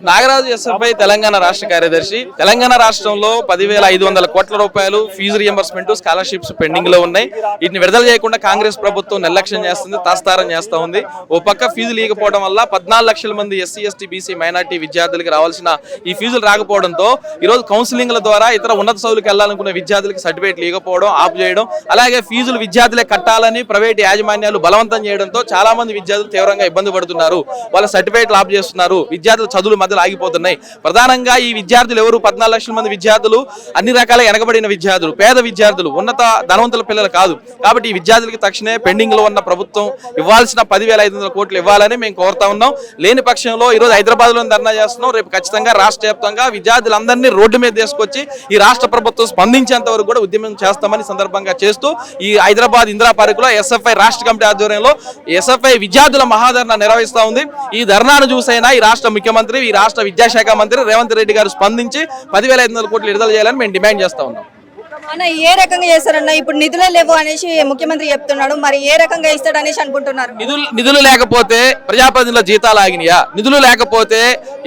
Nagaraju SFI Telangana రాష్ట్ర కార్యదర్శి. తెలంగాణ రాష్ట్రంలో 10,500 కోట్ల రూపాయలు ఫీజు రియంబర్స్మెంట్ స్కాలర్షిప్స్ పెండింగ్ లో ఉన్నాయి. వీటిని విడుదల చేయకుండా కాంగ్రెస్ ప్రభుత్వం నిర్లక్ష్యం చేస్తుంది, తాస్తారం చేస్తా ఉంది. ఓ పక్క ఫీజు లేకపోవడం వల్ల 14 లక్షల మంది ఎస్సీ ఎస్టీ బీసీ మైనార్టీ విద్యార్థులకు రావాల్సిన ఈ ఫీజులు రాకపోవడంతో ఈరోజు కౌన్సిలింగ్ల ద్వారా ఇతర ఉన్నత చదువులకు వెళ్లాలనుకున్న విద్యార్థులకు సర్టిఫికేట్ లేకపోవడం, ఆఫ్ చేయడం, అలాగే ఫీజులు విద్యార్థులే కట్టాలని ప్రైవేట్ యాజమాన్యాలు బలవంతం చేయడంతో చాలా మంది విద్యార్థులు తీవ్రంగా ఇబ్బంది పడుతున్నారు. వాళ్ళ సర్టిఫికేట్లు ఆఫ్ చేస్తున్నారు. విద్యార్థుల చదువులు మధ్యలో ఆగిపోతున్నాయి. ప్రధానంగా ఈ విద్యార్థులు ఎవరు 14 లక్షల మంది విద్యార్థులు అన్ని రకాల వెనకబడిన విద్యార్థులు, పేద విద్యార్థులు, ఉన్నత ధనవంతుల పిల్లలు కాదు. కాబట్టి ఈ విద్యార్థులకి తక్షణమే పెండింగ్ లో ఉన్న ప్రభుత్వం ఇవ్వాల్సిన 10,500 కోట్లు ఇవ్వాలని మేము కోరుతా ఉన్నాం. లేని పక్షంలో ఈరోజు హైదరాబాద్ లో ధర్నా చేస్తున్నాం. రేపు ఖచ్చితంగా రాష్ట్ర వ్యాప్తంగా విద్యార్థులందరినీ రోడ్డు మీద తీసుకొచ్చి ఈ రాష్ట్ర ప్రభుత్వం స్పందించేంత వరకు కూడా ఉద్యమం చేస్తామని సందర్భంగా చేస్తూ ఈ హైదరాబాద్ ఇందిరా పార్క్ లో ఎస్ఎఫ్ఐ రాష్ట్ర కమిటీ ఆధ్వర్యంలో ఎస్ఎఫ్ఐ విద్యార్థుల మహాధర్నా నిర్వహిస్తా ఉంది. ఈ ధర్నాను చూసైనా ఈ రాష్ట్ర ముఖ్యమంత్రి, ఈ రాష్ట్ర విద్యాశాఖ మంత్రి రేవంత్ రెడ్డి గారు స్పందించి 10,500 కోట్లు విడుదల చేయాలని మేము డిమాండ్ చేస్తా ఉన్నాం. అన్న ఏ రకంగా చేస్తారన్న? ఇప్పుడు నిధులే లేవు అనేసి ముఖ్యమంత్రి చెప్తున్నాడు. మరి ఏ రకంగా ఇస్తాడు అనేసి అనుకుంటున్నారు? నిధులు లేకపోతే ప్రజాప్రతినిధుల జీతాలు ఆగినాయా? నిధులు లేకపోతే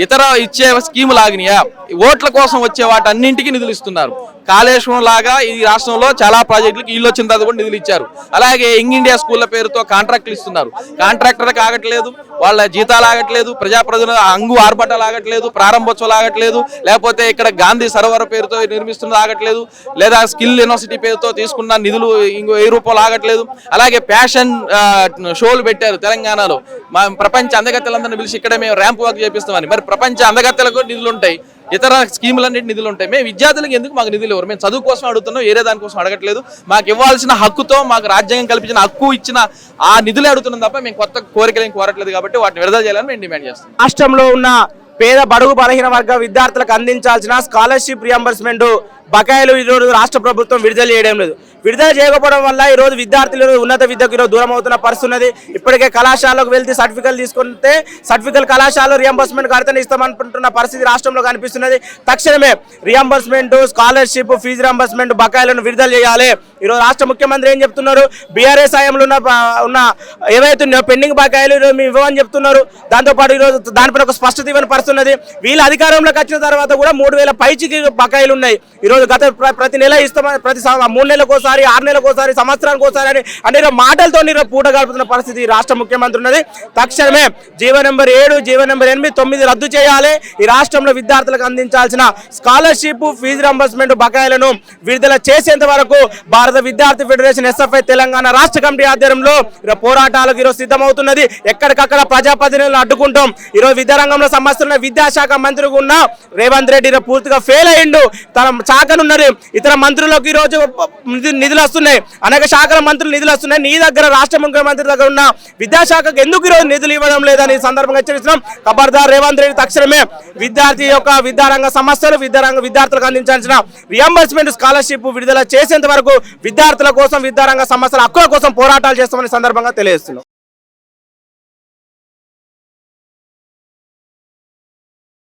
ఇతర ఇచ్చే స్కీములు ఆగినాయా? ఓట్ల కోసం వచ్చే వాటన్నింటికి నిధులు ఇస్తున్నారు. కాళేశ్వరం లాగా ఈ రాష్ట్రంలో చాలా ప్రాజెక్టులకు ఇల్లు వచ్చిన తర్వాత కూడా నిధులు ఇచ్చారు. అలాగే యంగ్ ఇండియా స్కూళ్ల పేరుతో కాంట్రాక్టులు ఇస్తున్నారు. కాంట్రాక్టర్లకు ఆగట్లేదు, వాళ్ళ జీతాలు ఆగట్లేదు, ప్రజాప్రతినిధుల అంగు ఆర్భటాలు ఆగట్లేదు, ప్రారంభోత్సవాలు ఆగట్లేదు, లేకపోతే ఇక్కడ గాంధీ సరోవర్ పేరుతో నిర్మిస్తున్నది ఆగట్లేదు, లేదా స్కిల్ యూనివర్సిటీ పేరుతో తీసుకున్న నిధులు ఇంకో ఏ రూపాయలు ఆగట్లేదు. అలాగే ఫ్యాషన్ షోలు పెట్టారు తెలంగాణలో. మా ప్రపంచ అందగత్తెలందరినీ పిలిచి ఇక్కడ మేము ర్యాంప్ వాక్ చేపిస్తామని. మరి ప్రపంచ అందగత్తెలకు నిధులు ఉంటాయి, ఇతర స్కీములన్నింటి నిధులు ఉంటాయి. మేము విద్యార్థులకు ఎందుకు మాకు నిధులు ఎవరు? మేము చదువు కోసం అడుగుతున్నాం, ఏరే దానికోసం అడగట్లేదు. మాకు ఇవ్వాల్సిన హక్కుతో, మాకు రాజ్యాంగం కల్పించిన హక్కు ఇచ్చిన ఆ నిధులే అడుగుతున్నాం తప్ప మేము కొత్త కోరికలు ఏం కోరట్లేదు. కాబట్టి వాటిని విడుదల చేయాలని మేము డిమాండ్ చేస్తాం. రాష్ట్రంలో ఉన్న పేద బడుగు బలహీన వర్గ విద్యార్థులకు అందించాల్సిన స్కాలర్షిప్ రియంబర్స్మెంట్ బకాయిలు ఈరోజు రాష్ట్ర ప్రభుత్వం విడుదల చేయడం లేదు. విడుదల చేయకపోవడం వల్ల ఈరోజు విద్యార్థులు ఉన్నత విద్యకు ఈరోజు దూరం అవుతున్న పరిస్థితి ఉన్నది. ఇప్పటికే కళాశాలకు వెళ్తే సర్టిఫికెట్ తీసుకుంటే సర్టిఫికెట్ కళాశాలలో రియంబర్స్మెంట్ కడితేనే ఇస్తామనుకుంటున్న పరిస్థితి రాష్ట్రంలో కనిపిస్తున్నది. తక్షణమే రియంబర్స్మెంట్, స్కాలర్షిప్, ఫీజు రియంబర్స్మెంట్ బకాయిలను విడుదల చేయాలి. ఈరోజు రాష్ట్ర ముఖ్యమంత్రి ఏం చెప్తున్నారు? బీఆర్ఎస్ హయాంలో ఉన్న ఏవైతే పెండింగ్ బకాయిలు ఈరోజు మేము ఇవ్వమని చెప్తున్నారు. దాంతోపాటు ఈరోజు దానిపైన ఒక స్పష్టత ఇవ్వని పరిస్థితి ఉన్నది. వీళ్ళు అధికారంలోకి వచ్చిన తర్వాత కూడా 3,000 పైచికి బకాయిలు ఉన్నాయి. ఈరోజు ప్రతి నెల ఇస్తామని, ప్రతి 3 నెలలకు ఒకసారి, 6 నెలలకు ఒకసారి, సంవత్సరానికి ఒకసారి అని అనే మాటలతో పూట గడుపుతున్న పరిస్థితి రాష్ట్ర ముఖ్యమంత్రి ఉన్నది. తక్షణమే జీవో నెంబర్ 7, జీవో నెంబర్ 8, 9 రద్దు చేయాలి. ఈ రాష్ట్రంలో విద్యార్థులకు అందించాల్సిన స్కాలర్షిప్, ఫీజు రింబర్స్మెంట్ బకాయిలను విడుదల చేసేంత వరకు భారత విద్యార్థి ఫెడరేషన్ ఎస్ఎఫ్ఐ తెలంగాణ రాష్ట్ర కమిటీ ఆధ్వర్యంలో పోరాటాలకు ఈరోజు సిద్ధమవుతున్నది. ఎక్కడికక్కడ ప్రజాప్రతినిధులను అడ్డుకుంటాం. ఈరోజు విద్యారంగంలో సమస్యలున్న విద్యాశాఖ మంత్రిగా ఉన్న రేవంత్ రెడ్డి పూర్తిగా ఫెయిల్ అయ్యిండు. తన శాఖనున్నది ఇతర మంత్రులకు ఈరోజు నిధులు వస్తున్నాయి, అనేక శాఖల మంత్రులు నిధులు వస్తున్నాయి. నీ దగ్గర రాష్ట్ర ముఖ్యమంత్రి దగ్గర ఉన్న విద్యాశాఖకు ఎందుకు ఈరోజు నిధులు ఇవ్వడం లేదని సందర్భంగా హెచ్చరిస్తున్నాం. ఖబర్దార్ రేవంత్ రెడ్డి తక్షణమే విద్యార్థి యొక్క విద్యారంగ సమస్యలు, విద్యార్థులకు అందించాల్సిన రియంబర్స్మెంట్, స్కాలర్షిప్ విడుదల చేసేంత వరకు విద్యార్థుల కోసం, విద్యారంగ సమస్యల హక్కుల కోసం పోరాటాలు చేస్తామని సందర్భంగా తెలియజేస్తున్నాం.